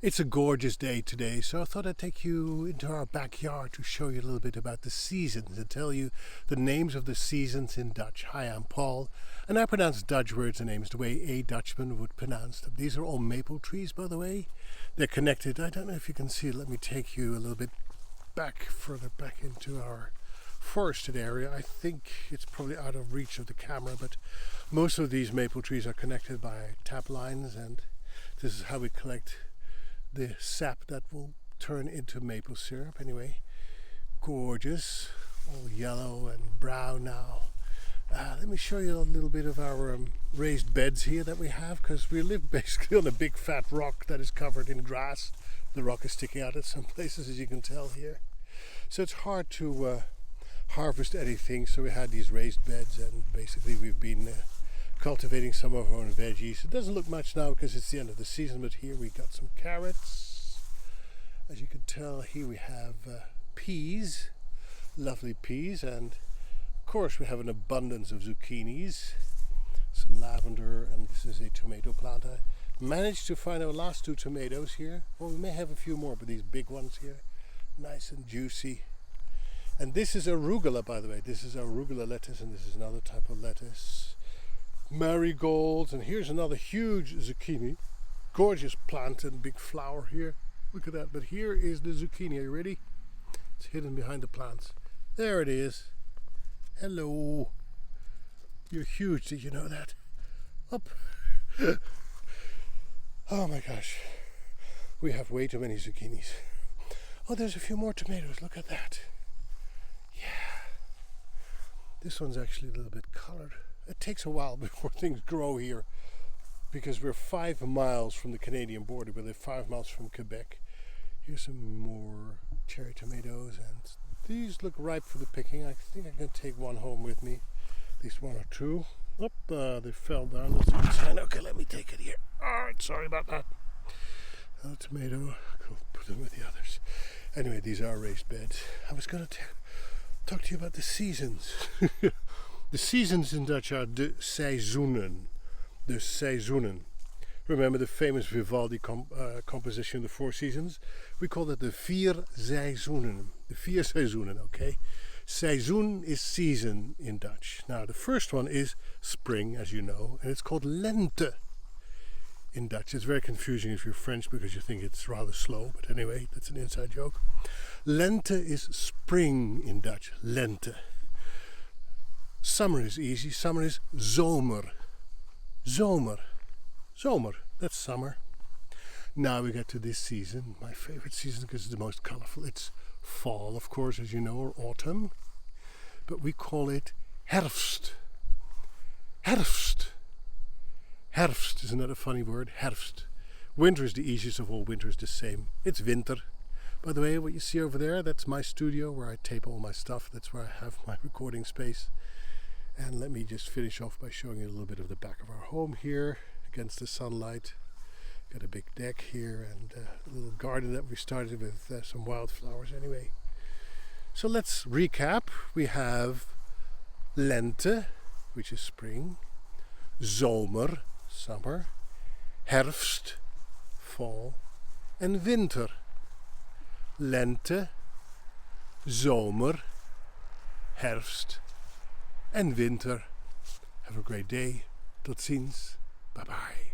It's a gorgeous day today, so I thought I'd take you into our backyard to show you a little bit about the seasons and tell you the names of the seasons in Dutch. Hi, I'm Paul, and I pronounce Dutch words and names the way a Dutchman would pronounce them. These are all maple trees, by the way. They're connected. I don't know if you can see it. Let me take you a little bit further back into our forested area. I think it's probably out of reach of the camera, but most of these maple trees are connected by tap lines, and this is how we collect the sap that will turn into maple syrup. Anyway, gorgeous, all yellow and brown now. Let me show you a little bit of our raised beds here that we have, because we live basically on a big fat rock that is covered in grass. The rock is sticking out at some places, as you can tell here, so it's hard to harvest anything. So we had these raised beds, and basically we've been cultivating some of our own veggies. It doesn't look much now because it's the end of the season, but here we got some carrots. As you can tell, here we have peas, lovely peas, and of course we have an abundance of zucchinis, some lavender, and this is a tomato plant. I managed to find our last 2 tomatoes here. Well, we may have a few more, but these big ones here, nice and juicy. And this is arugula, by the way. This is arugula lettuce, and this is another type of lettuce. Marigolds, and here's another huge zucchini. Gorgeous plant and big flower here. Look at that. But here is the zucchini. Are you ready? It's hidden behind the plants. There it is. Hello. You're huge. Did you know that? Up. Oh my gosh. We have way too many zucchinis. Oh, there's a few more tomatoes. Look at that. Yeah. This one's actually a little bit colored. It takes a while before things grow here, because we're 5 miles from the Canadian border. We live 5 miles from Quebec. Here's some more cherry tomatoes, and these look ripe for the picking. I think I can take one home with me, at least 1 or 2. They fell down. Okay, let me take it here. Alright, sorry about that. Another tomato. I'll put them with the others. Anyway, these are raised beds. I was going to talk to you about the seasons. The seasons in Dutch are de seizoenen. De seizoenen. Remember the famous Vivaldi composition, The Four Seasons? We call it the vier seizoenen. The vier seizoenen, okay? Seizoen is season in Dutch. Now, the first one is spring, as you know, and it's called lente in Dutch. It's very confusing if you're French, because you think it's rather slow, but anyway, that's an inside joke. Lente is spring in Dutch. Lente. Summer is easy. Summer is zomer. Zomer. Zomer. That's summer. Now we get to this season, my favorite season because it's the most colorful. It's fall, of course, as you know, or autumn. But we call it herfst. Herfst. Herfst, isn't that a funny word? Herfst. Winter is the easiest of all. Winter is the same. It's winter. By the way, what you see over there, that's my studio where I tape all my stuff. That's where I have my recording space. And let me just finish off by showing you a little bit of the back of our home here against the sunlight. Got a big deck here and a little garden that we started with some wildflowers anyway. So let's recap. We have lente, which is spring, zomer, summer, herfst, fall, and winter. Lente, zomer, herfst, en winter. Have a great day. Tot ziens. Bye bye.